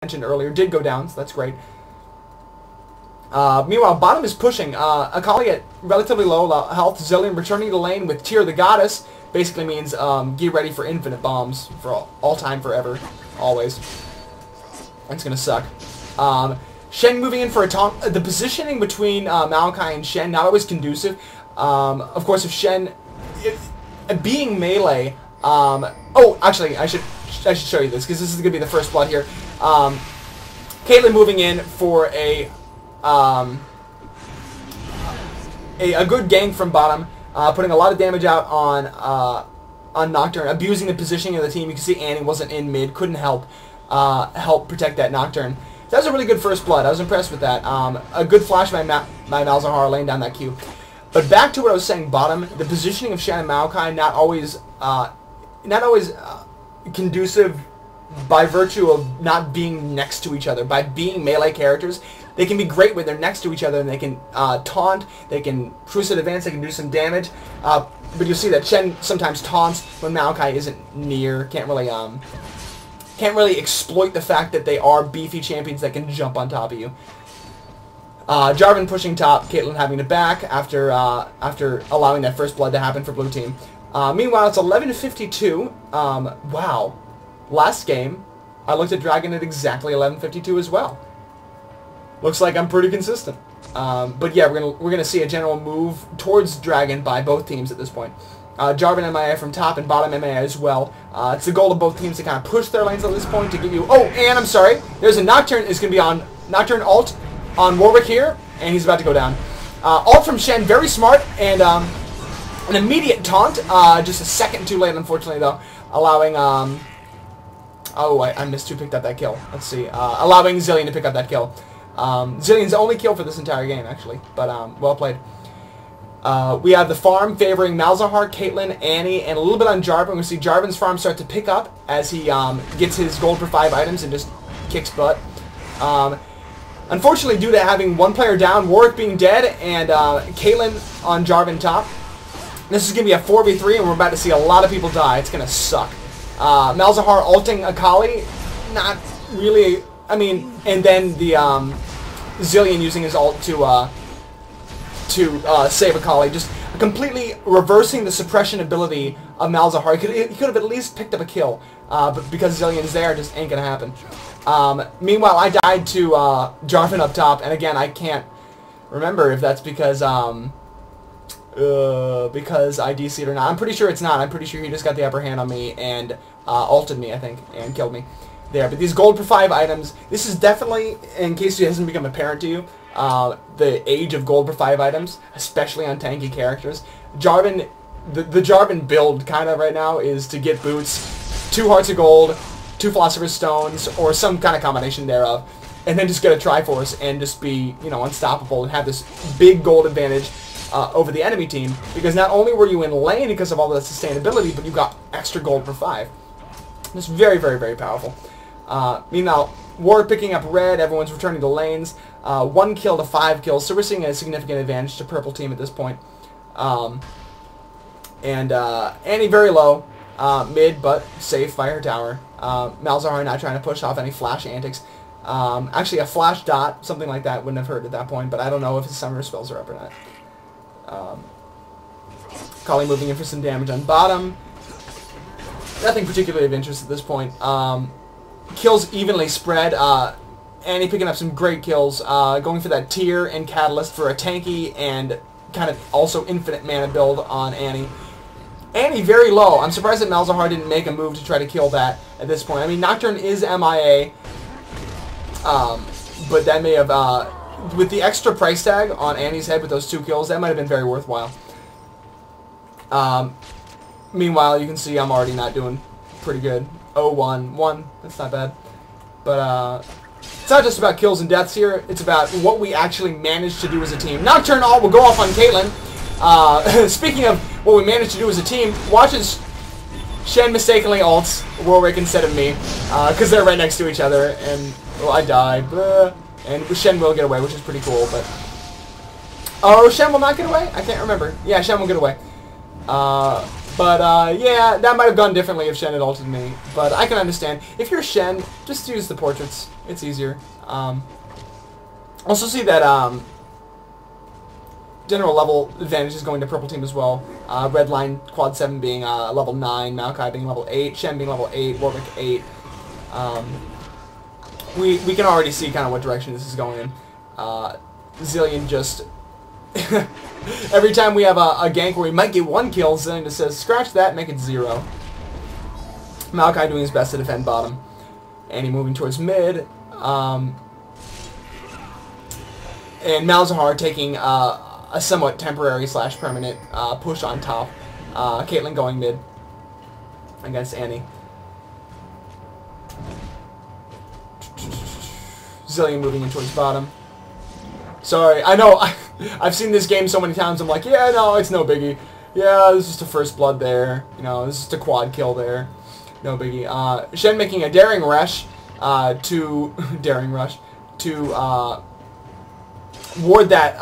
mentioned earlier, did go down, so that's great. Meanwhile, bottom is pushing. Akali at relatively low health. Zillion returning to lane with Tyr the Goddess. Basically means get ready for infinite bombs for all time, forever, always. That's going to suck. Shen moving in for a taunt. The positioning between Maokai and Shen, not always conducive. Of course, if Shen... being melee... oh, actually, I should show you this, because this is going to be the first blood here. Caitlyn moving in for a good gank from bottom, putting a lot of damage out on Nocturne, abusing the positioning of the team. You can see Annie wasn't in mid, couldn't help protect that Nocturne. That was a really good first blood. I was impressed with that. A good flash by Malzahar laying down that Q. But back to what I was saying, bottom, the positioning of Shen and Maokai not always conducive by virtue of not being next to each other. By being melee characters, they can be great when they're next to each other, and they can taunt, they can twisted advance, they can do some damage. But you'll see that Shen sometimes taunts when Maokai isn't near. Can't really exploit the fact that they are beefy champions that can jump on top of you. Jarvan pushing top, Caitlyn having to back after allowing that first blood to happen for blue team. Meanwhile, it's 11:52. Wow. Last game, I looked at Dragon at exactly 11:52 as well. Looks like I'm pretty consistent. But yeah, we're gonna see a general move towards Dragon by both teams at this point. Jarvan MIA from top and bottom MIA as well. It's the goal of both teams to kind of push their lanes at this point to give you... Oh, and I'm sorry. There's a Nocturne. It's going to be on Nocturne ult on Warwick here, and he's about to go down. Ult from Shen, very smart, and an immediate taunt. Just a second too late, unfortunately, though. Allowing... oh, I missed who picked up that kill. Let's see. Allowing Zillion to pick up that kill. Zillion's only kill for this entire game, actually. But, well played. We have the farm favoring Malzahar, Caitlyn, Annie, and a little bit on Jarvan. We see Jarvan's farm start to pick up as he gets his gold for 5 items and just kicks butt. Unfortunately, due to having one player down, Warwick being dead, and Caitlyn on Jarvan top, this is going to be a 4v3, and we're about to see a lot of people die. It's going to suck. Malzahar ulting Akali, not really... I mean, and then the Zillion using his ult to save Akali, just completely reversing the suppression ability of Malzahar. He could have at least picked up a kill, but because Zillion's there, it just ain't gonna happen. Meanwhile, I died to Jarvan up top, and again, I can't remember if that's because I DC'd or not. I'm pretty sure it's not. I'm pretty sure he just got the upper hand on me and ulted me, I think, and killed me there. But these gold for 5 items, this is definitely, in case it hasn't become apparent to you, the age of gold for 5 items, especially on tanky characters. Jarvan, the Jarvan build kind of right now is to get boots, 2 hearts of gold, 2 philosopher's stones, or some kind of combination thereof, and then just get a Triforce and just be, you know, unstoppable and have this big gold advantage over the enemy team, because not only were you in lane because of all the sustainability, but you got extra gold for 5. It's very, very, very powerful. Meanwhile, Warwick picking up red, everyone's returning to lanes. 1 kill to 5 kills, so we're seeing a significant advantage to purple team at this point. Annie very low, mid, but safe by her tower. Malzahar not trying to push off any flash antics. Actually, a flash dot, something like that, wouldn't have hurt at that point, but I don't know if his summoner spells are up or not. Kali moving in for some damage on bottom. Nothing particularly of interest at this point. Kills evenly spread. Annie picking up some great kills, going for that Tyr and Catalyst for a tanky and kind of also infinite mana build on Annie. Annie very low. I'm surprised that Malzahar didn't make a move to try to kill that at this point. I mean, Nocturne is MIA, but that may have, with the extra price tag on Annie's head with those 2 kills, that might have been very worthwhile. Meanwhile, you can see I'm already not doing pretty good. 0-1-1, that's not bad. But, it's not just about kills and deaths here, it's about what we actually managed to do as a team. Nocturne ult will go off on Caitlyn. Speaking of what we managed to do as a team, watch as Shen mistakenly ults Warwick instead of me, because they're right next to each other, and, well, I died. And Shen will get away, which is pretty cool, but... Oh, Shen will not get away? I can't remember. Yeah, Shen will get away. But, yeah, that might have gone differently if Shen had ulted me. But I can understand. If you're Shen, just use the portraits. It's easier. Also see that, general level advantage is going to purple team as well. Red line, quad 7 being level 9, Maokai being level 8, Shen being level 8, Warwick 8. We can already see kind of what direction this is going in. Zillion just... every time we have a gank where we might get 1 kill, Zillion just says, scratch that, make it 0. Maokai doing his best to defend bottom. Annie moving towards mid. And Malzahar taking a somewhat temporary / permanent push on top. Caitlyn going mid against Annie. Zillion moving in towards bottom. Sorry, I know, I've seen this game so many times, I'm like, yeah, no, it's no biggie. Yeah, this is just a first blood there. You know, this is just a quad kill there. No biggie. Shen making a daring rush to... daring rush to ward that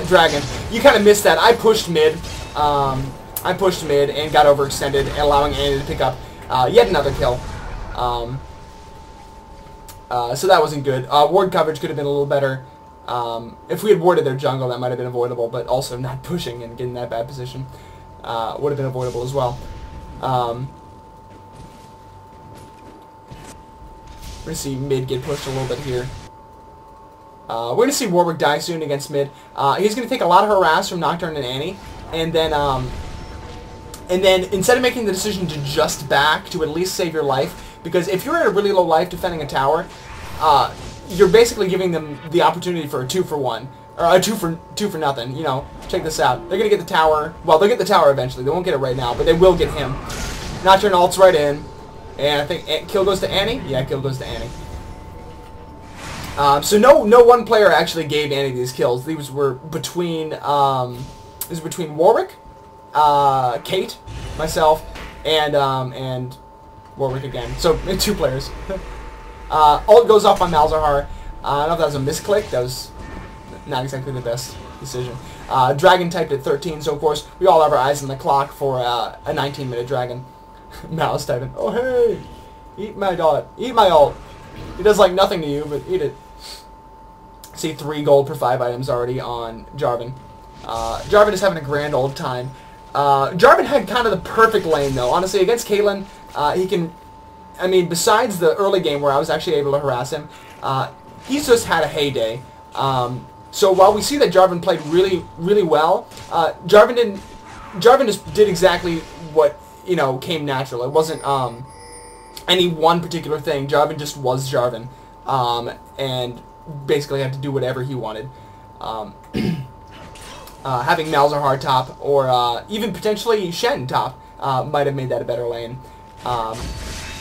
dragon. You kind of missed that. I pushed mid and got overextended, allowing Annie to pick up yet another kill. So that wasn't good. Ward coverage could have been a little better. If we had warded their jungle, that might have been avoidable, but also not pushing and getting that bad position would have been avoidable as well. We're going to see mid get pushed a little bit here. We're going to see Warwick die soon against mid. He's going to take a lot of harass from Nocturne and Annie, and then instead of making the decision to just back, to at least save your life, because if you're at a really low life defending a tower, you're basically giving them the opportunity for a 2-for-1, or a 2 for nothing. You know, check this out. They're going to get the tower. Well, they'll get the tower eventually. They won't get it right now, but they will get him. Nocturne ults right in, and I think kill goes to Annie. Yeah, kill goes to Annie. So no one player actually gave Annie these kills. These were between Warwick, Kate, myself, and Warwick again. So 2 players. Ult goes off on Malzahar. I don't know if that was a misclick. That was not exactly the best decision. Dragon typed at 13, so of course we all have our eyes on the clock for a 19-minute dragon. Mal's typing, oh hey, eat my dot, eat my ult. It does like nothing to you, but eat it. See 3 gold per 5 items already on Jarvan. Jarvan is having a grand old time. Jarvan had kind of the perfect lane though. Honestly, against Caitlyn, he can... I mean, besides the early game where I was actually able to harass him, he's just had a heyday. So while we see that Jarvan played really, really well, Jarvan just did exactly what, you know, came natural. It wasn't any one particular thing. Jarvan just was Jarvan, and basically had to do whatever he wanted. Having Malzahar top, or even potentially Shen top, might have made that a better lane.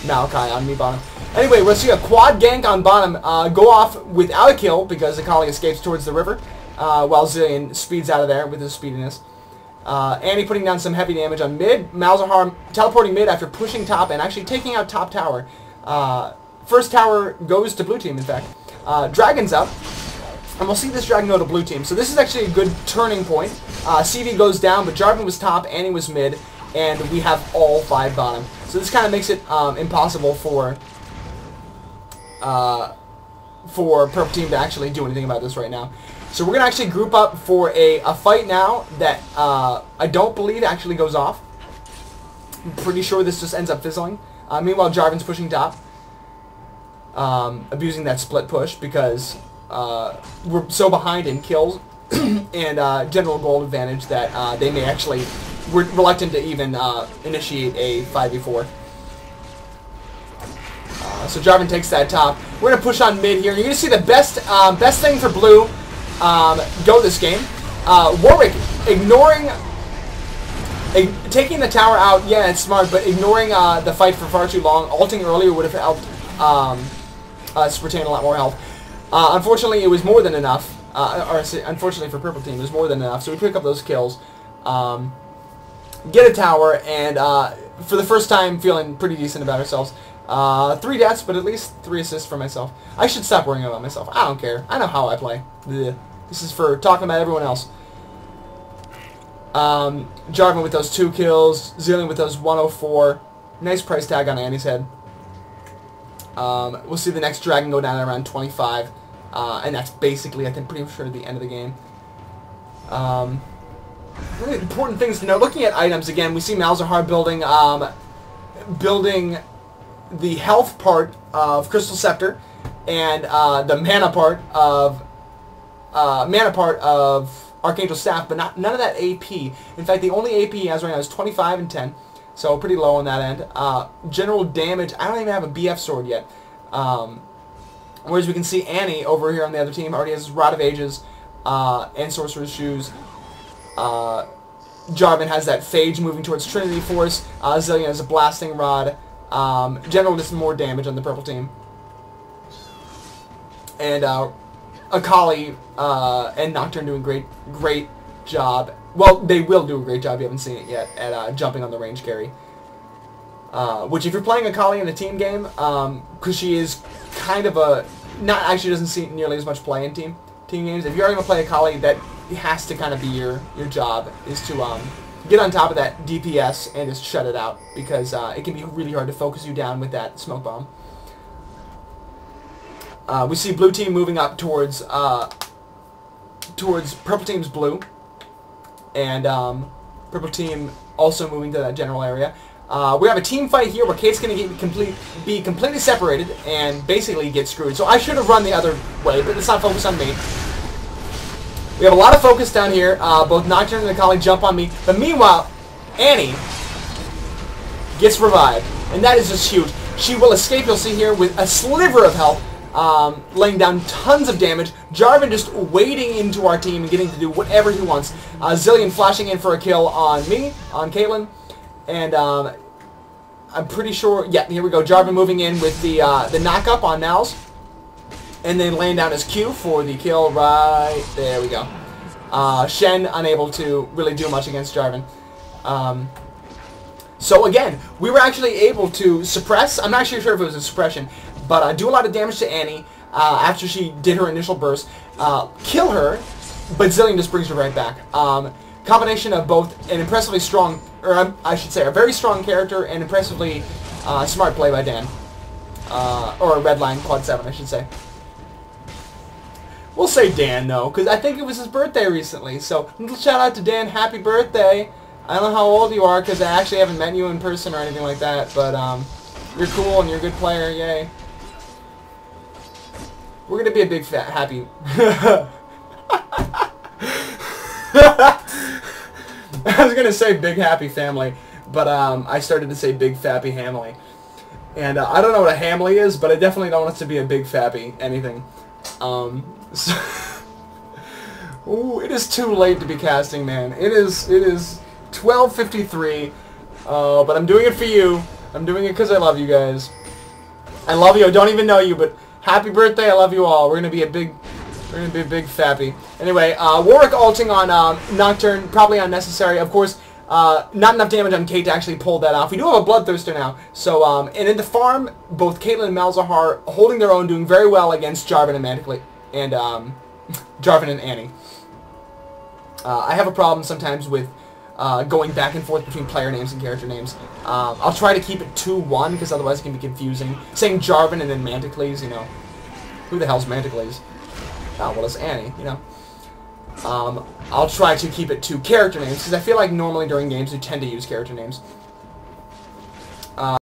Maokai on me bottom. Anyway, we'll see a quad gank on bottom go off without a kill because Akali escapes towards the river while Zillion speeds out of there with his speediness. Annie putting down some heavy damage on mid. Malzahar teleporting mid after pushing top and actually taking out top tower. First tower goes to blue team, in fact. Dragon's up. And we'll see this dragon go to blue team. So this is actually a good turning point. CV goes down, but Jarvan was top, Annie was mid, and we have all 5 bottom. So this kind of makes it impossible for purple team to actually do anything about this right now. So we're going to actually group up for a fight now that I don't believe actually goes off. I'm pretty sure this just ends up fizzling. Meanwhile, Jarvan's pushing top, abusing that split push because we're so behind in kills and general gold advantage that they may actually... We're reluctant to even initiate a 5v4. So Jarvan takes that top. We're going to push on mid here. You're going to see the best thing for blue go this game. Warwick ignoring... taking the tower out, yeah, it's smart, but ignoring the fight for far too long. Ulting earlier would have helped us retain a lot more health. Unfortunately, it was more than enough. Unfortunately for purple team, it was more than enough. So we pick up those kills. Get a tower, and for the first time, feeling pretty decent about ourselves. 3 deaths, but at least 3 assists for myself. I should stop worrying about myself. I don't care. I know how I play. Blech. This is for talking about everyone else. Jarvan with those 2 kills. Zillion with those 104. Nice price tag on Annie's head. We'll see the next dragon go down around 25. And that's basically, I think, pretty sure the end of the game. Really important things to know. Looking at items again, we see Malzahar building the health part of Crystal Scepter and the mana part of Archangel Staff, but none of that AP. In fact, the only AP he has right now is 25 and 10, so pretty low on that end. General damage, I don't even have a BF sword yet. Whereas we can see Annie over here on the other team already has Rod of Ages and Sorcerer's Shoes. Jarvan has that Phage moving towards Trinity Force. Zillion has a Blasting Rod. General does more damage on the purple team. And Akali and Nocturne doing great job. Well, they will do a great job, you haven't seen it yet, at jumping on the range carry. Which if you're playing Akali in a team game, because she is kind of a... actually doesn't see nearly as much play in team games. If you're going to play Akali, that has to kind of be your job, is to get on top of that DPS and just shut it out, because it can be really hard to focus you down with that smoke bomb. We see blue team moving up towards purple team's blue, and purple team also moving to that general area. We have a team fight here where Kate's going to be completely separated and basically get screwed. So I should have run the other way, but let's not focus on me. We have a lot of focus down here. Both Nocturne and Akali jump on me. But meanwhile, Annie gets revived. And that is just huge. She will escape, you'll see here, with a sliver of health. Laying down tons of damage. Jarvan just wading into our team and getting to do whatever he wants. Zillion flashing in for a kill on me, on Caitlyn. And I'm pretty sure, yeah, here we go. Jarvan moving in with the knock-up on Nals. And then laying down his Q for the kill right there we go. Shen unable to really do much against Jarvan. So again, we were actually able to suppress, I'm not actually sure if it was a suppression, but do a lot of damage to Annie after she did her initial burst. Kill her, but Zillion just brings her right back. Combination of both an impressively strong, or I should say a very strong character and impressively smart play by Dan. Or a Redline Quad 7, I should say. We'll say Dan, though, because I think it was his birthday recently. So, little shout out to Dan. Happy birthday. I don't know how old you are, because I actually haven't met you in person or anything like that. But, you're cool and you're a good player. Yay. We're going to be a big fat happy... I was going to say big happy family, but I started to say big fappy hamily. And I don't know what a hamily is, but I definitely don't want it to be a big fappy anything. So ooh, it is too late to be casting, man. It is 12:53. But I'm doing it for you. I'm doing it because I love you guys. I love you. I don't even know you, but happy birthday. I love you all. We're gonna be a big fappy. Anyway, Warwick ulting on Nocturne, probably unnecessary. Of course, not enough damage on Kate to actually pull that off. We do have a Bloodthirster now. So, and in the farm, both Caitlyn and Malzahar holding their own, doing very well against Jarvan and Manticly, and Jarvan and Annie. I have a problem sometimes with going back and forth between player names and character names. I'll try to keep it 2-1, because otherwise it can be confusing. Saying Jarvan and then Manticles, you know. Who the hell's Manticles? Oh, well, it's Annie, you know. I'll try to keep it to character names, because I feel like normally during games we tend to use character names.